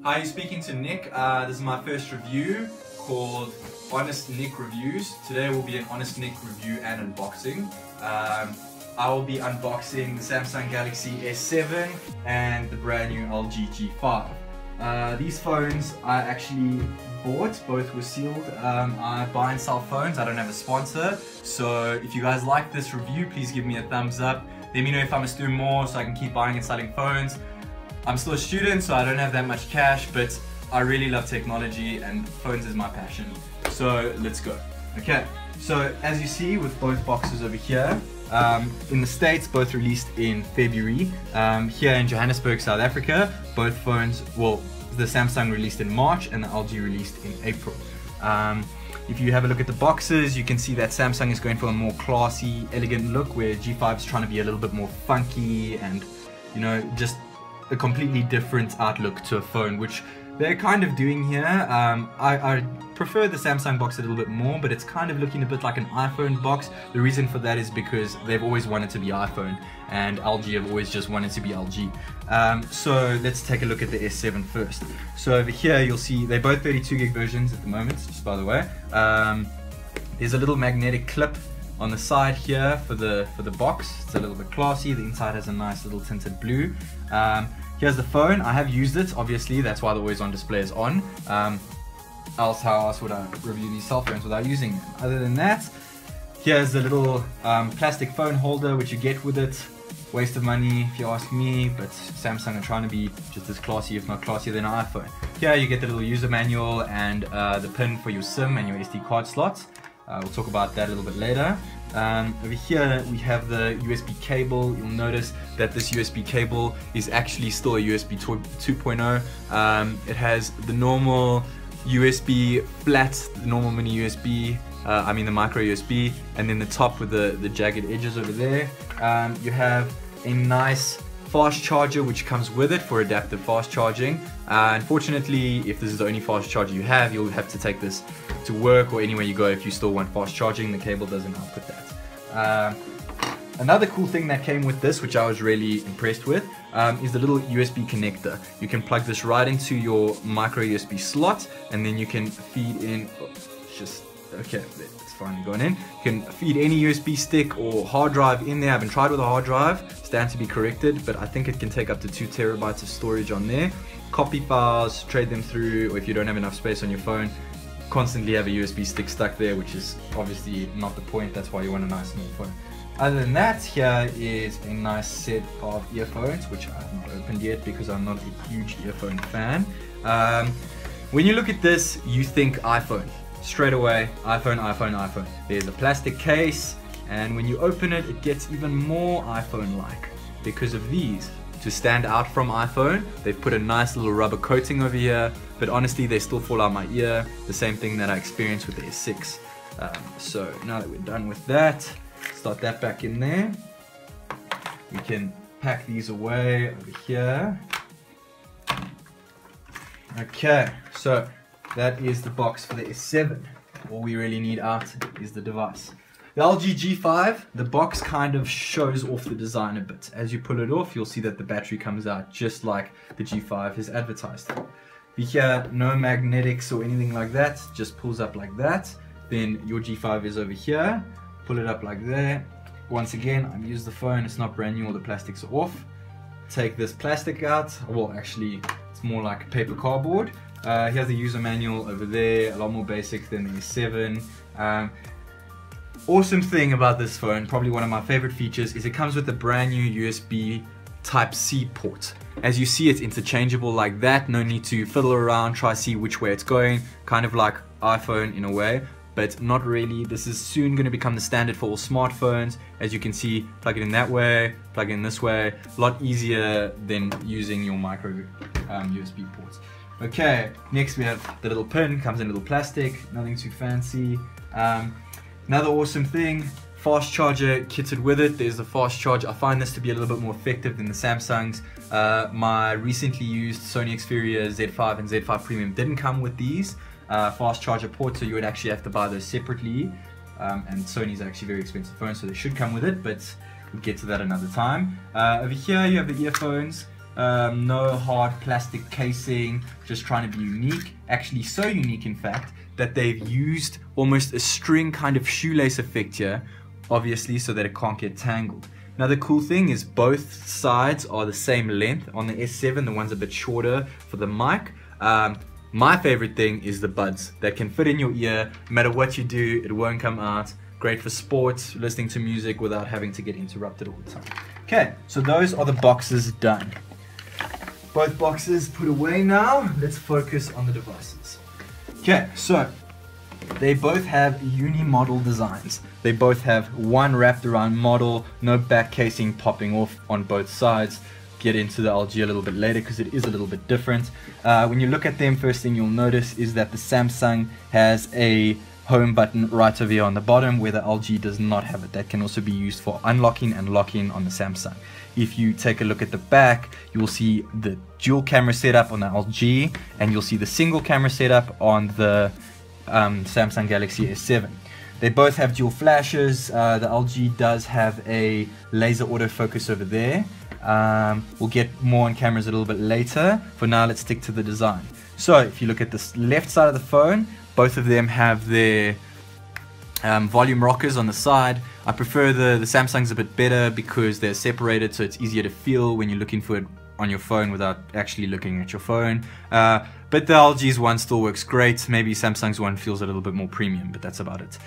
Hi, you're speaking to Nick. This is my first review called Honest Nick Reviews. Today will be an Honest Nick review and unboxing. I will be unboxing the Samsung Galaxy S7 and the brand new LG G5. These phones I actually bought, both were sealed. I buy and sell phones, I don't have a sponsor. So if you guys like this review, please give me a thumbs up. Let me know if I must do more so I can keep buying and selling phones. I'm still a student, so I don't have that much cash, but I really love technology and phones is my passion. So let's go. Okay, so as you see with both boxes over here, in the States, both released in February. Here in Johannesburg, South Africa, both phones, well, the Samsung released in March and the LG released in April. If you have a look at the boxes, you can see that Samsung is going for a more classy, elegant look, where G5 is trying to be a little bit more funky and, you know, just a completely different outlook to a phone, which they're kind of doing here. I prefer the Samsung box a little bit more, but it's kind of looking a bit like an iPhone box. The reason for that is because they've always wanted to be iPhone and LG have always just wanted to be LG. So let's take a look at the S7 first. So over here you'll see they're both 32 gig versions at the moment, just by the way. There's a little magnetic clip on the side here for the box. It's a little bit classy. The inside has a nice little tinted blue. Here's the phone. I have used it, obviously, that's why the always on display is on. How else would I review these cell phones without using them? Other than that, here's the little plastic phone holder which you get with it. Waste of money if you ask me, but Samsung are trying to be just as classy, if not classier than an iPhone. Here you get the little user manual and the pin for your SIM and your SD card slots. We'll talk about that a little bit later. Over here we have the USB cable. You'll notice that this USB cable is actually still a USB 2.0. It has the normal USB flat, the normal mini USB, I mean the micro USB, and then the top with the jagged edges over there. You have a nice fast charger which comes with it for adaptive fast charging. Unfortunately, if this is the only fast charger you have, you'll have to take this to work or anywhere you go if you still want fast charging. The cable doesn't output that. Another cool thing that came with this, which I was really impressed with, is the little USB connector. You can plug this right into your micro USB slot, and then you can feed in, okay, it's finally gone in. You can feed any USB stick or hard drive in there. I haven't tried with a hard drive, stand to be corrected, but I think it can take up to 2 terabytes of storage on there. Copy files, trade them through, or if you don't have enough space on your phone, constantly have a USB stick stuck there, which is obviously not the point. That's why you want a nice small phone. Other than that, here is a nice set of earphones, which I have not opened yet because I'm not a huge earphone fan. When you look at this, you think iPhone. Straight away, iPhone, iPhone, iPhone. There's a plastic case, and when you open it, it gets even more iPhone-like because of these. To stand out from iPhone, they've put a nice little rubber coating over here, but honestly, they still fall out my ear. The same thing that I experienced with the S6. So now that we're done with that, start that back in there. We can pack these away over here. Okay, so that is the box for the S7. All we really need out is the device. The LG G5, the box kind of shows off the design a bit. As you pull it off, you'll see that the battery comes out just like the G5 is advertised. Here, no magnetics or anything like that, just pulls up like that. Then your G5 is over here, pull it up like that. Once again, I've used the phone, it's not brand new, all the plastics are off. Take this plastic out, well actually, it's more like paper cardboard. Here's the user manual over there, a lot more basic than the S7. Awesome thing about this phone, probably one of my favorite features, is it comes with a brand new USB Type-C port. As you see, it's interchangeable like that, no need to fiddle around, try to see which way it's going, kind of like iPhone in a way, but not really. This is soon going to become the standard for all smartphones. As you can see, plug it in that way, plug it in this way, a lot easier than using your micro USB ports. Okay, next we have the little pin, comes in little plastic, nothing too fancy. Another awesome thing, fast charger kitted with it. There's the fast charge. I find this to be a little bit more effective than the Samsungs. My recently used Sony Xperia Z5 and Z5 Premium didn't come with these fast charger ports, so you would actually have to buy those separately. And Sony's actually very expensive phone, so they should come with it, but we'll get to that another time. Over here you have the earphones. No hard plastic casing, just trying to be unique. Actually so unique in fact that they've used almost a string kind of shoelace effect here, obviously so that it can't get tangled. Now the cool thing is both sides are the same length. On the S7 the one's a bit shorter for the mic. My favorite thing is the buds that can fit in your ear. No matter what you do, it won't come out. Great for sports, listening to music without having to get interrupted all the time. Okay, so those are the boxes done. Both boxes put away now. Let's focus on the devices. Okay, so they both have uni-model designs. They both have one wrapped around model, no back casing popping off on both sides. Get into the LG a little bit later because it is a little bit different. When you look at them, first thing you'll notice is that the Samsung has a home button right over here on the bottom where the LG does not have it. That can also be used for unlocking and locking on the Samsung. If you take a look at the back, you will see the dual camera setup on the LG and you'll see the single camera setup on the Samsung Galaxy S7. They both have dual flashes. The LG does have a laser autofocus over there. We'll get more on cameras a little bit later. For now, let's stick to the design. So if you look at the left side of the phone, both of them have their volume rockers on the side. I prefer the Samsung's a bit better because they're separated, so it's easier to feel when you're looking for it on your phone without actually looking at your phone. But the LG's one still works great. Maybe Samsung's one feels a little bit more premium, but that's about it.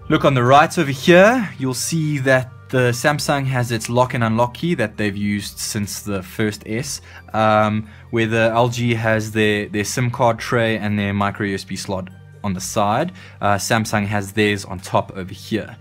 Look on the right over here, you'll see that the Samsung has its lock and unlock key that they've used since the first S, where the LG has their SIM card tray and their micro USB slot on the side. Samsung has theirs on top over here.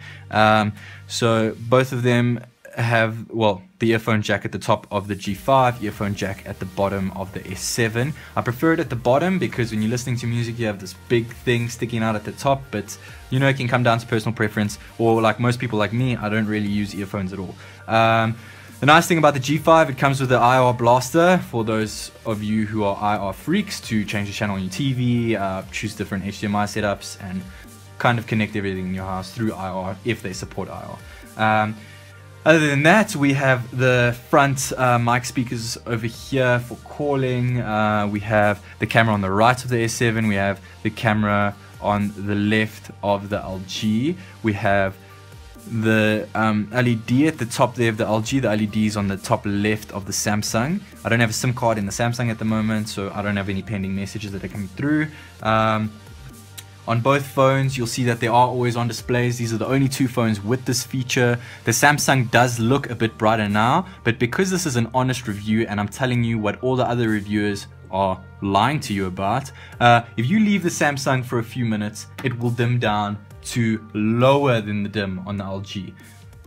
So both of them have, well, the earphone jack at the top of the G5, earphone jack at the bottom of the S7. I prefer it at the bottom because when you're listening to music you have this big thing sticking out at the top, but you know, it can come down to personal preference, or like most people like me, I don't really use earphones at all. The nice thing about the G5, it comes with the IR blaster for those of you who are IR freaks to change the channel on your TV, choose different HDMI setups and kind of connect everything in your house through IR if they support IR. Other than that, we have the front mic speakers over here for calling. We have the camera on the right of the S7. We have the camera on the left of the LG. We have the LED at the top there of the LG. The LED is on the top left of the Samsung. I don't have a SIM card in the Samsung at the moment, so I don't have any pending messages that are coming through. On both phones, you'll see that they are always on displays. These are the only two phones with this feature. The Samsung does look a bit brighter now, but because this is an honest review and I'm telling you what all the other reviewers are lying to you about, if you leave the Samsung for a few minutes, it will dim down to lower than the dim on the LG.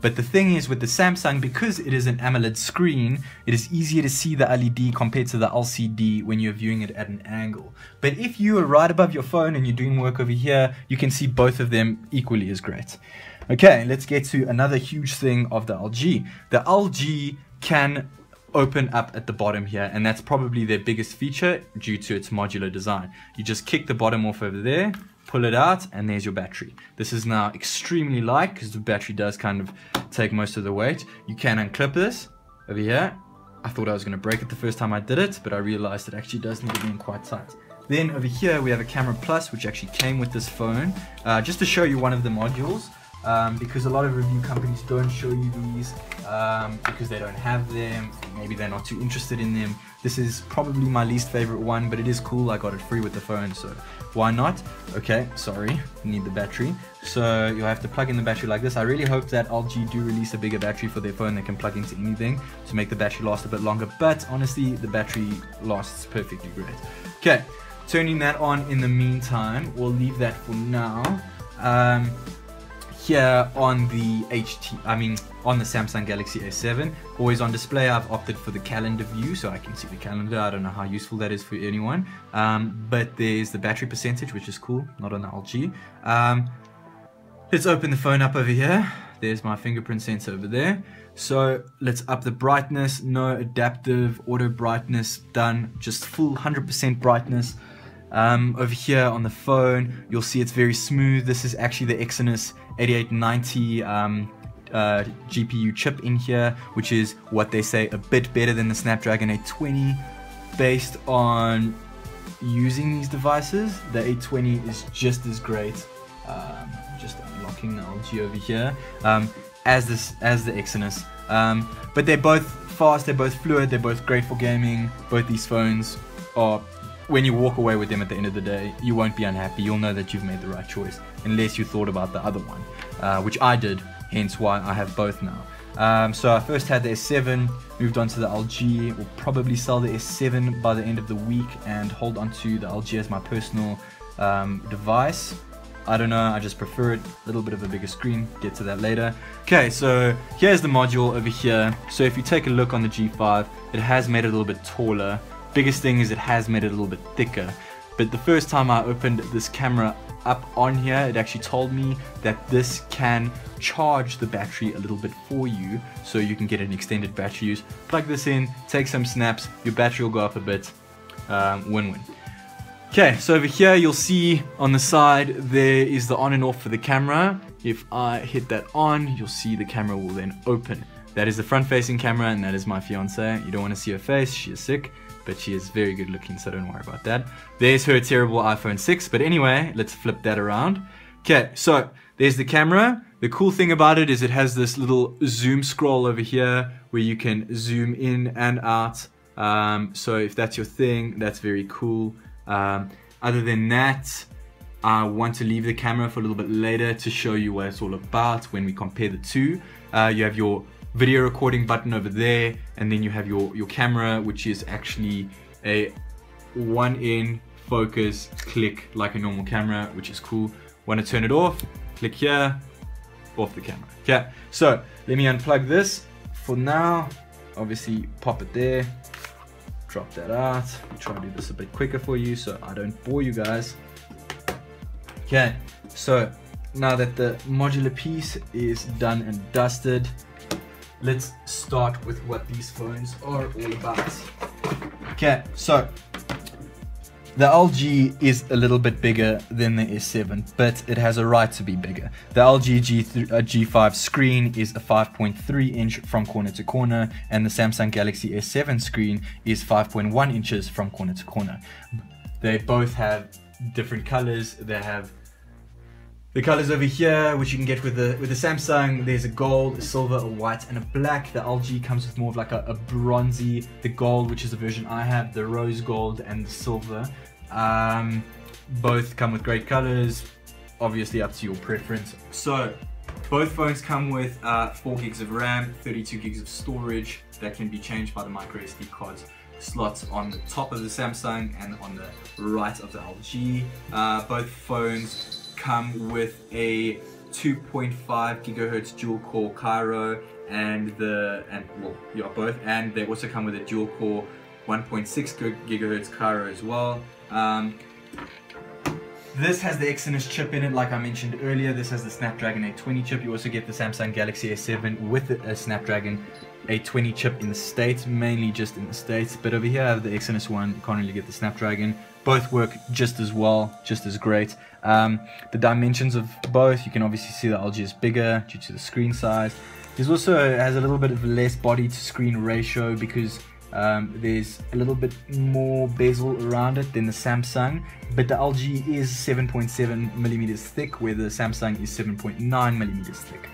But the thing is with the Samsung, because it is an AMOLED screen, it is easier to see the LED compared to the LCD when you're viewing it at an angle. But if you are right above your phone and you're doing work over here, you can see both of them equally as great. Okay, let's get to another huge thing of the LG. The LG can open up at the bottom here, and that's probably their biggest feature due to its modular design. You just kick the bottom off over there, pull it out, and there's your battery. This is now extremely light because the battery does kind of take most of the weight. You can unclip this over here. I thought I was going to break it the first time I did it, but I realized it actually does need to be in quite tight. Then over here we have a camera plus, which actually came with this phone, just to show you one of the modules. Because a lot of review companies don't show you these because they don't have them, maybe they're not too interested in them. This is probably my least favorite one, but it is cool. I got it free with the phone, so why not? Okay, sorry, need the battery. So you'll have to plug in the battery like this. I really hope that LG do release a bigger battery for their phone that can plug into anything to make the battery last a bit longer, but honestly the battery lasts perfectly great. Okay, turning that on in the meantime, we'll leave that for now. Here on the on the Samsung Galaxy S7, always on display, I've opted for the calendar view so I can see the calendar. I don't know how useful that is for anyone, but there's the battery percentage, which is cool, not on the LG. Let's open the phone up over here. There's my fingerprint sensor over there. So let's up the brightness. No adaptive auto brightness done, just full 100% brightness. Over here on the phone, you'll see it's very smooth. This is actually the Exynos 8890 GPU chip in here, which is what they say a bit better than the Snapdragon 820. Based on using these devices, the 820 is just as great. Just unlocking the LG over here, as the Exynos. But they're both fast, they're both fluid, they're both great for gaming. Both these phones are, when you walk away with them at the end of the day, you won't be unhappy. You'll know that you've made the right choice, unless you thought about the other one, which I did, hence why I have both now. So I first had the S7, moved on to the LG. Will probably sell the S7 by the end of the week and hold on to the LG as my personal device. I don't know, I just prefer it, a little bit of a bigger screen, get to that later. Okay, so here's the module over here. So if you take a look on the G5, it has made it a little bit taller. Biggest thing is it has made it a little bit thicker. But the first time I opened this camera up on here, it actually told me that this can charge the battery a little bit for you, so you can get an extended battery use. Plug this in, take some snaps, your battery will go up a bit. Win-win. Okay, so over here you'll see on the side there is the on and off for the camera. If I hit that on, you'll see the camera will then open. That is the front facing camera, and that is my fiance. You don't want to see her face, she is sick, but she is very good looking, so don't worry about that. There's her terrible iPhone 6, but anyway, let's flip that around. Okay, so there's the camera. The cool thing about it is it has this little zoom scroll over here where you can zoom in and out. So if that's your thing, that's very cool. Other than that, I want to leave the camera for a little bit later to show you what it's all about when we compare the two. You have your video recording button over there, and then you have your camera, which is actually a one-in focus click like a normal camera, which is cool. Want to turn it off, click here, off the camera. Okay, so let me unplug this for now. Obviously pop it there, drop that out. I'll try to do this a bit quicker for you so I don't bore you guys. Okay, so now that the modular piece is done and dusted, let's start with what these phones are all about. Okay, so the LG is a little bit bigger than the S7, but it has a right to be bigger. The LG G5 screen is a 5.3 inch from corner to corner, and the Samsung Galaxy S7 screen is 5.1 inches from corner to corner. They both have different colors. They have the colors over here, which you can get with the Samsung. There's a gold, a silver, a white, and a black. The LG comes with more of like a bronzy, the gold, which is the version I have, the rose gold, and the silver. Both come with great colors, obviously up to your preference. So both phones come with 4 gigs of RAM, 32 gigs of storage that can be changed by the micro SD cards slots on the top of the Samsung and on the right of the LG. Both phones come with a 2.5 gigahertz dual core Cairo and they also come with a dual core 1.6 gigahertz Cairo as well. This has the Exynos chip in it, like I mentioned earlier. This has the Snapdragon 820 chip. You also get the Samsung Galaxy S7 with a Snapdragon 820 chip in the States, mainly just in the States. But over here I have the Exynos one, you can't really get the Snapdragon. Both work just as well, just as great. The dimensions of both, you can obviously see the LG is bigger due to the screen size. It also has a little bit of less body to screen ratio because there's a little bit more bezel around it than the Samsung, but the LG is 7.7 millimeters thick, where the Samsung is 7.9 millimeters thick.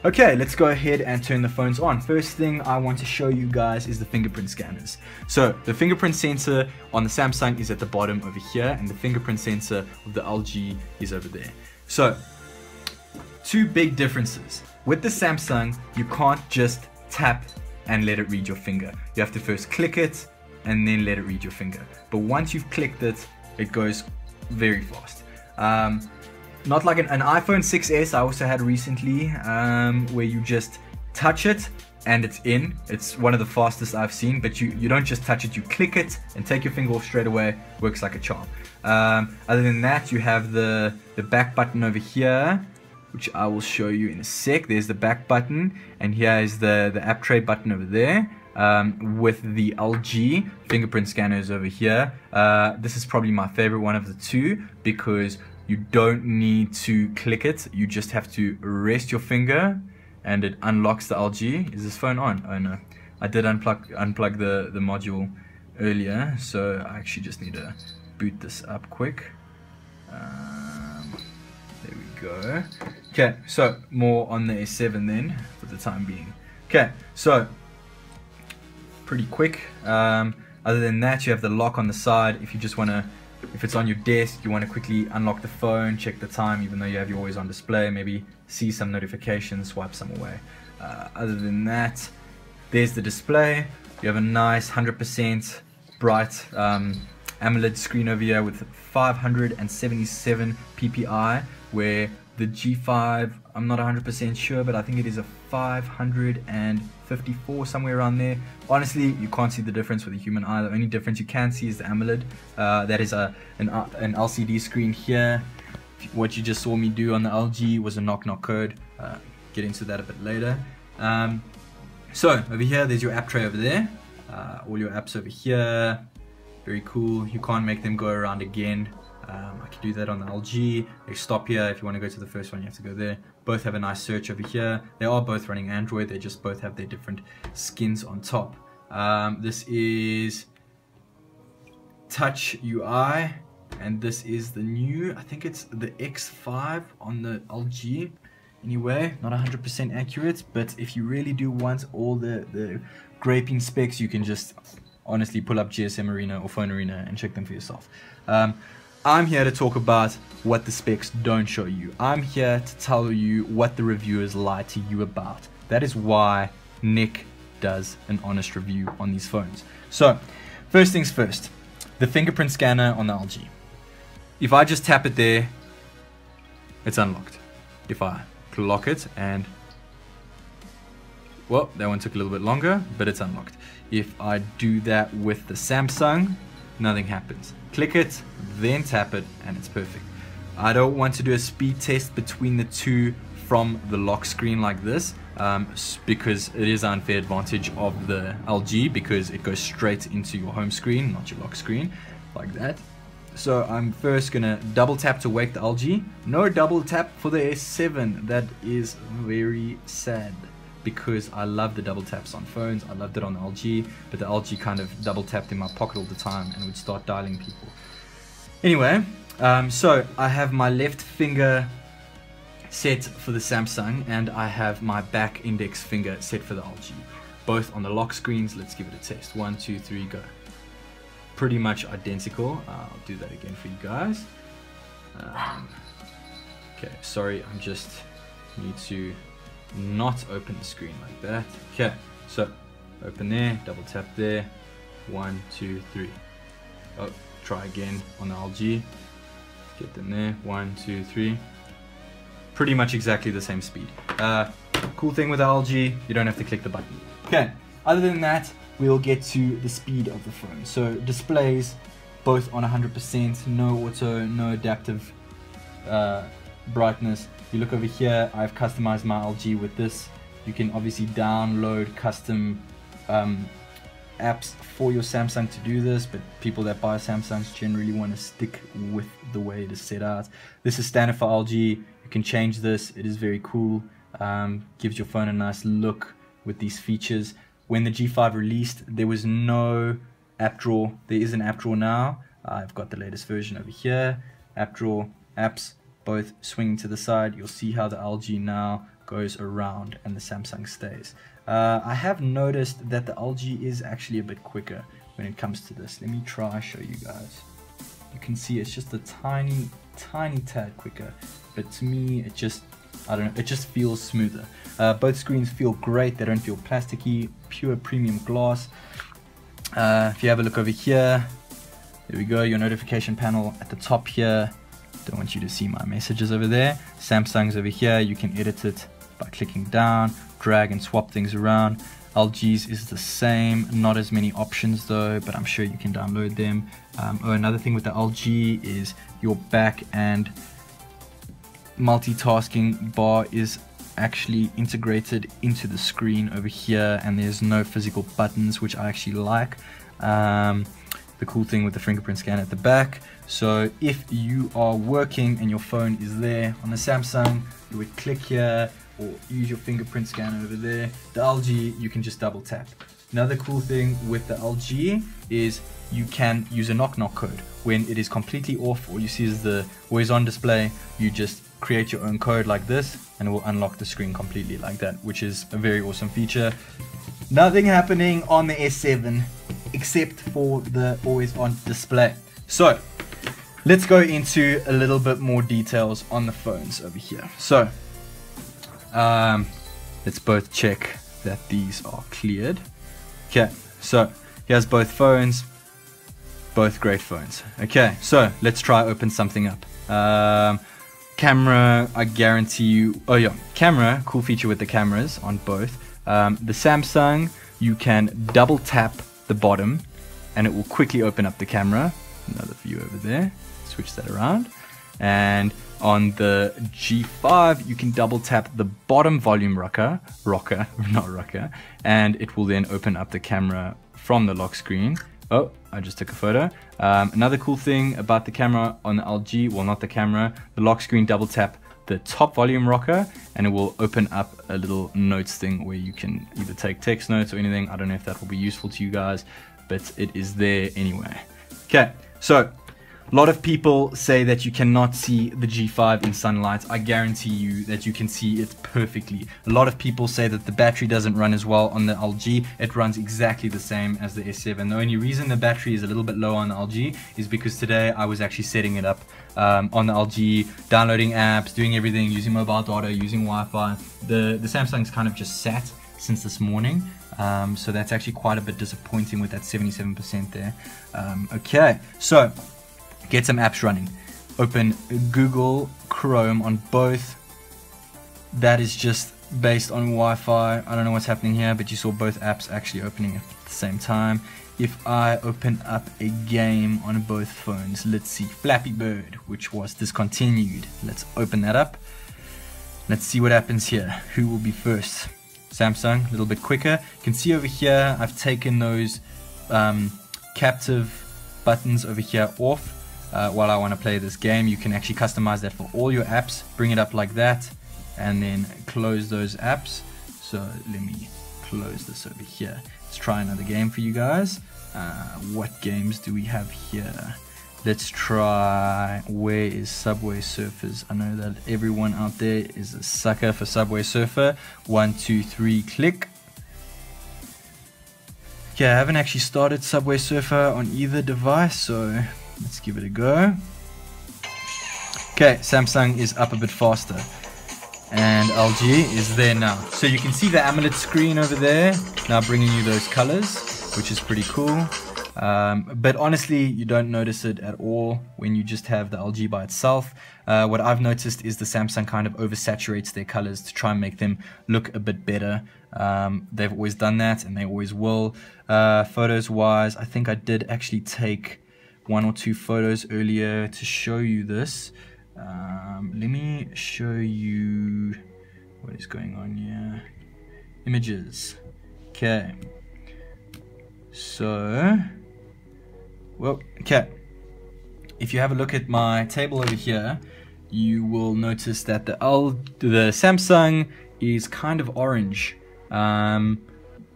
Okay, let's go ahead and turn the phones on. First thing I want to show you guys is the fingerprint scanners. So the fingerprint sensor on the Samsung is at the bottom over here, and the fingerprint sensor of the LG is over there. So two big differences. With the Samsung, you can't just tap and let it read your finger. You have to first click it and then let it read your finger. But once you've clicked it, it goes very fast. Not like an iPhone 6s I also had recently, where you just touch it and it's in. It's one of the fastest I've seen, but you don't just touch it, you click it and take your finger off straight away. Works like a charm. Other than that, you have the back button over here, which I will show you in a sec. There's the back button, and here is the app tray button over there. With the LG fingerprint scanners over here. This is probably my favorite one of the two because you don't need to click it. You just have to rest your finger and it unlocks the LG. Is this phone on? Oh no, I did unplug the module earlier, so I actually just need to boot this up quick. There we go. Okay, so more on the S7 then for the time being. Okay, so pretty quick. Other than that, you have the lock on the side. If you just want to, if it's on your desk, you want to quickly unlock the phone, check the time, even though you have your always on display, maybe see some notifications, swipe some away. Other than that, there's the display. You have a nice 100% bright AMOLED screen over here with 577 ppi, where the G5, I'm not 100% sure, but I think it is a 554, somewhere around there. Honestly, you can't see the difference with a human eye. The only difference you can see is the AMOLED. That is an LCD screen here. What you just saw me do on the LG was a knock-knock code. Get into that a bit later. So over here, there's your app tray over there. All your apps over here. Very cool. You can't make them go around again. I can do that on the LG. They stop here. If you want to go to the first one, you have to go there. Both have a nice search over here. They are both running Android. They just both have their different skins on top. This is Touch UI, and this is the new, I think it's the X5 on the LG. Anyway, not 100% accurate, but if you really do want all the graping specs, you can just honestly pull up gsmarena or phonearena and check them for yourself. I'm here to talk about what the specs don't show you. I'm here to tell you what the reviewers lied to you about. That is why Nick does an honest review on these phones. So, first things first, the fingerprint scanner on the LG. If I just tap it there, it's unlocked. If I lock it and, well, that one took a little bit longer, but it's unlocked. If I do that with the Samsung, nothing happens. Click it, then tap it, and it's perfect. I don't want to do a speed test between the two from the lock screen like this, because it is an unfair advantage of the LG, because it goes straight into your home screen, not your lock screen, like that. So I'm first gonna double tap to wake the LG. No double tap for the S7. That is very sad, because I love the double taps on phones. I loved it on the LG, but the LG kind of double tapped in my pocket all the time and would start dialing people. Anyway, so I have my left finger set for the Samsung, and I have my back index finger set for the LG. Both on the lock screens. Let's give it a test. 1, 2, 3, go. Pretty much identical. I'll do that again for you guys. Okay, sorry, I just need to not open the screen like that. Okay, so open there, double tap there, 1, 2, 3. Oh, try again on the LG. Get them there, 1, 2, 3. Pretty much exactly the same speed. Cool thing with the LG, you don't have to click the button. Okay, other than that, we'll get to the speed of the phone. So displays, both on 100%, no auto, no adaptive brightness. You look over here, I've customized my LG with this. You can obviously download custom apps for your Samsung to do this, but people that buy Samsungs generally want to stick with the way it is set out. This is standard for LG. You can change this. It is very cool. Gives your phone a nice look with these features. When the G5 released, there was no app drawer. There is an app drawer now. I've got the latest version over here. App drawer, apps, both swinging to the side. You'll see how the LG now goes around and the Samsung stays. I have noticed that the LG is actually a bit quicker when it comes to this. Let me try show you guys. You can see it's just a tiny tad quicker, but to me it just, I don't know, it just feels smoother. Both screens feel great. They don't feel plasticky, pure premium glass. If you have a look over here, there we go, your notification panel at the top here. Don't want you to see my messages over there. Samsung's over here. You can edit it by clicking down, drag and swap things around. LG's is the same, not as many options though, but I'm sure you can download them. Oh, another thing with the LG is your back and multitasking bar is actually integrated into the screen over here, and there's no physical buttons, which I actually like. The cool thing with the fingerprint scanner at the back, so if you are working and your phone is there on the Samsung, you would click here, or use your fingerprint scanner over there. The LG, you can just double tap. Another cool thing with the LG is you can use a knock-knock code. When it is completely off, all you see is the always on display, you just create your own code like this and it will unlock the screen completely like that, which is a very awesome feature. Nothing happening on the S7 except for the always on display. So let's go into a little bit more details on the phones over here. So let's both check that these are cleared. Okay, so here's both phones, both great phones. Okay, so let's try open something up. Camera, I guarantee you, oh yeah, camera, cool feature with the cameras on both. The Samsung, you can double tap the bottom and it will quickly open up the camera. Another view over there, switch that around. And on the G5, you can double tap the bottom volume rocker, and it will then open up the camera from the lock screen. Oh, I just took a photo. Another cool thing about the camera on the LG, well, not the camera, the lock screen, double tap the top volume rocker and it will open up a little notes thing where you can either take text notes or anything. I don't know if that will be useful to you guys, but it is there anyway. Okay, so a lot of people say that you cannot see the G5 in sunlight. I guarantee you that you can see it perfectly. A lot of people say that the battery doesn't run as well on the LG. It runs exactly the same as the S7. The only reason the battery is a little bit low on the LG is because today I was actually setting it up on the LG, downloading apps, doing everything, using mobile data, using Wi-Fi. The Samsung's kind of just sat since this morning. So that's actually quite a bit disappointing with that 77% there. Okay, so get some apps running. Open Google Chrome on both. That is just based on Wi-Fi. I don't know what's happening here, but you saw both apps actually opening at the same time. If I open up a game on both phones, let's see, Flappy Bird, which was discontinued. Let's open that up. Let's see what happens here. Who will be first? Samsung, a little bit quicker. You can see over here, I've taken those captive buttons over here off. While I want to play this game, you can actually customize that for all your apps. Bring it up like that and then close those apps. So let me close this over here. Let's try another game for you guys. What games do we have here? Let's try, where is Subway Surfers? I know that everyone out there is a sucker for Subway Surfer. 1, 2, 3, click. Okay, I haven't actually started Subway Surfer on either device, so let's give it a go. Okay, Samsung is up a bit faster and LG is there now. So you can see the AMOLED screen over there now bringing you those colors, which is pretty cool. But honestly, you don't notice it at all when you just have the LG by itself. What I've noticed is the Samsung kind of oversaturates their colors to try and make them look a bit better. They've always done that and they always will. Photos wise, I think I did actually take 1 or 2 photos earlier to show you this. Let me show you what is going on here. Images. Okay. So, well, okay. If you have a look at my table over here, you will notice that the Samsung is kind of orange.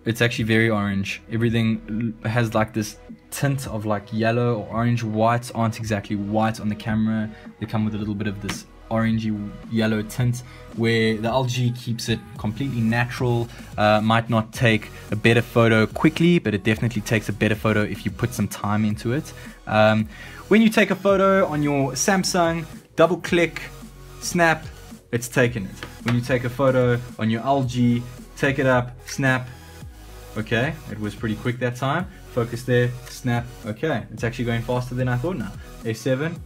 It's actually very orange. Everything has like this tint of like yellow or orange. Whites aren't exactly white on the camera. They come with a little bit of this orangey yellow tint, where the LG keeps it completely natural. Might not take a better photo quickly, but it definitely takes a better photo if you put some time into it. When you take a photo on your Samsung, double click, snap, it's taken it. When you take a photo on your LG, take it up, snap. Okay, it was pretty quick that time. Focus there, snap. Okay, it's actually going faster than I thought now. A7,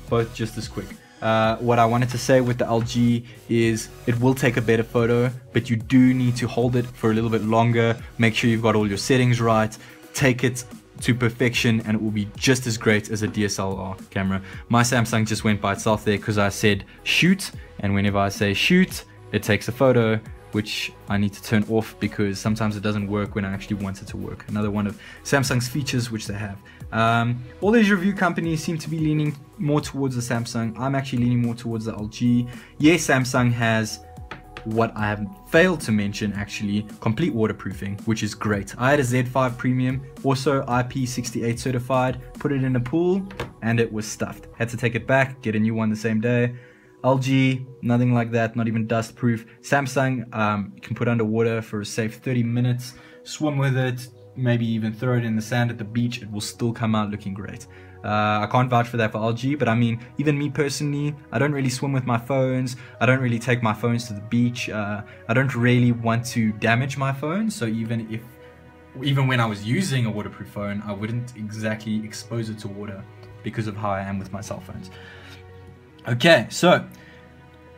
both just as quick. What I wanted to say with the LG is it will take a better photo, but you do need to hold it for a little bit longer. Make sure you've got all your settings right. Take it to perfection and it will be just as great as a DSLR camera. My Samsung just went by itself there because I said shoot, and whenever I say shoot, it takes a photo, which I need to turn off because sometimes it doesn't work when I actually want it to work. Another one of Samsung's features which they have. All these review companies seem to be leaning more towards the Samsung. I'm actually leaning more towards the LG. Yes, Samsung has what I have failed to mention, actually, complete waterproofing, which is great. I had a Z5 Premium, also IP68 certified, put it in a pool, and it was stuffed. Had to take it back, get a new one the same day. LG, nothing like that, not even dust proof. Samsung, you can put underwater for a safe 30 minutes, swim with it, maybe even throw it in the sand at the beach, it will still come out looking great. I can't vouch for that for LG, but I mean, even me personally, I don't really swim with my phones. I don't really take my phones to the beach. I don't really want to damage my phone. So even when I was using a waterproof phone, I wouldn't exactly expose it to water because of how I am with my cell phones. Okay, so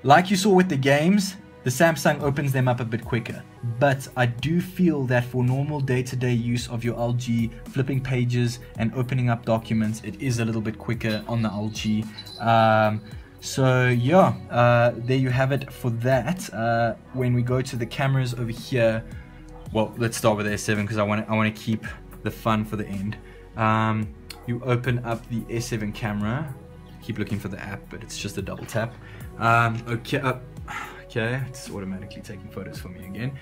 like you saw with the games, the Samsung opens them up a bit quicker, but I do feel that for normal day-to-day use of your LG, flipping pages and opening up documents, it is a little bit quicker on the LG. So yeah, there you have it for that. When we go to the cameras over here, well, let's start with the S7 because I want to keep the fun for the end. You open up the S7 camera. Keep looking for the app, but it's just a double tap. Okay, it's automatically taking photos for me again.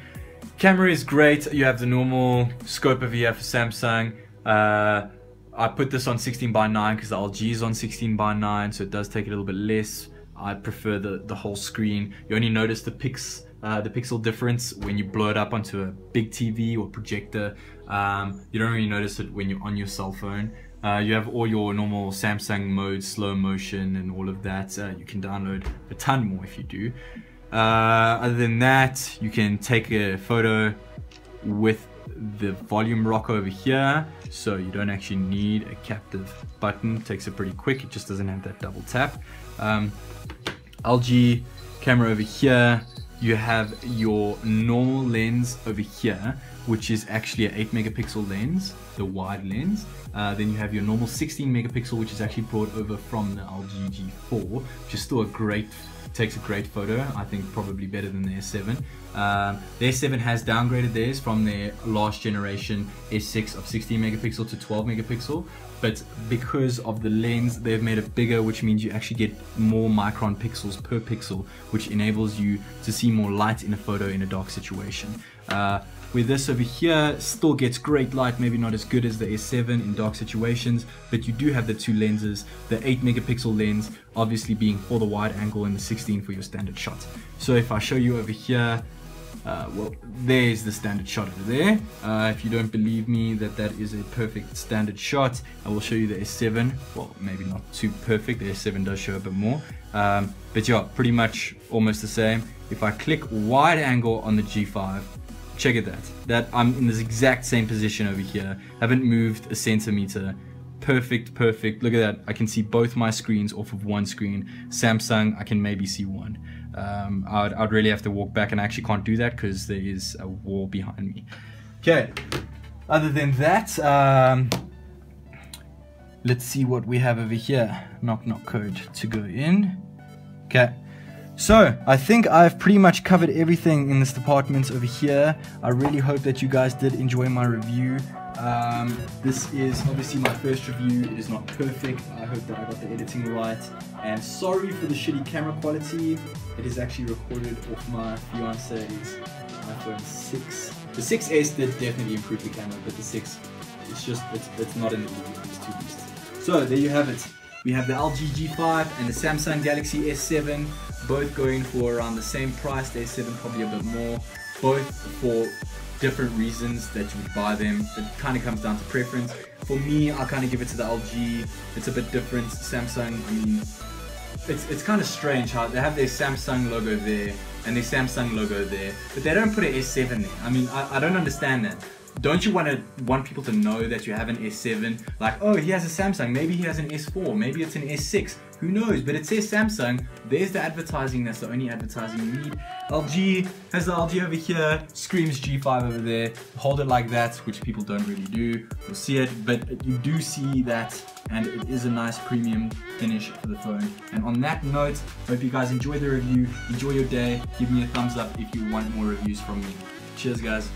Camera is great. You have the normal scope over here for Samsung. I put this on 16:9 because the LG is on 16:9, so it does take a little bit less. I prefer the whole screen. You only notice the pixel difference when you blow it up onto a big TV or projector. You don't really notice it when you're on your cell phone. You have all your normal Samsung modes, slow motion and all of that. You can download a ton more if you do. Other than that, you can take a photo with the volume rocker over here, so you don't actually need a captive button. It takes it pretty quick, it just doesn't have that double tap. LG camera over here, you have your normal lens over here, which is actually an 8 megapixel lens, the wide lens. Then you have your normal 16 megapixel, which is actually brought over from the LG G4, which is still takes a great photo. I think probably better than the S7. The S7 has downgraded theirs from their last generation S6 of 16 megapixel to 12 megapixel, but because of the lens, they've made it bigger, which means you actually get more micron pixels per pixel, which enables you to see more light in a photo in a dark situation. With this over here, still gets great light, maybe not as good as the S7 in dark situations, but you do have the two lenses, the 8 megapixel lens obviously being for the wide angle and the 16 for your standard shot. So if I show you over here, well, there's the standard shot over there. If you don't believe me that that is a perfect standard shot, I will show you the S7. Well, maybe not too perfect, the S7 does show a bit more, but yeah, pretty much almost the same. If I click wide angle on the G5, check it that I'm in this exact same position over here, haven't moved a centimeter. Perfect. Look at that, I can see both my screens off of one screen. Samsung, I can maybe see one. I'd really have to walk back, and I actually can't do that because there is a wall behind me. Okay, other than that, let's see what we have over here. Knock code to go in. Okay, so I think I've pretty much covered everything in this department over here. I really hope that you guys did enjoy my review. This is obviously my first review. It is not perfect. I hope that I got the editing right, and sorry for the shitty camera quality. It is actually recorded off my fiance's iPhone 6. The 6S did definitely improve the camera, but the 6, it's not in the league. It's too beast. So there you have it. We have the LG G5 and the Samsung Galaxy S7, both going for around the same price. The S7 probably a bit more, both for different reasons that you would buy them. It kind of comes down to preference. For me, I'll kind of give it to the LG. It's a bit different. Samsung, I mean, it's kind of strange how they have their Samsung logo there and their Samsung logo there, but they don't put an S7 there. I mean, I don't understand that. Don't you want people to know that you have an S7? Like, oh, he has a Samsung, maybe he has an S4, maybe it's an S6, who knows? But it says Samsung, there's the advertising, that's the only advertising you need. LG has the LG over here, screams G5 over there, hold it like that, which people don't really do. You'll see it, but you do see that, and it is a nice premium finish for the phone. And on that note, hope you guys enjoy the review, enjoy your day, give me a thumbs up if you want more reviews from me. Cheers guys.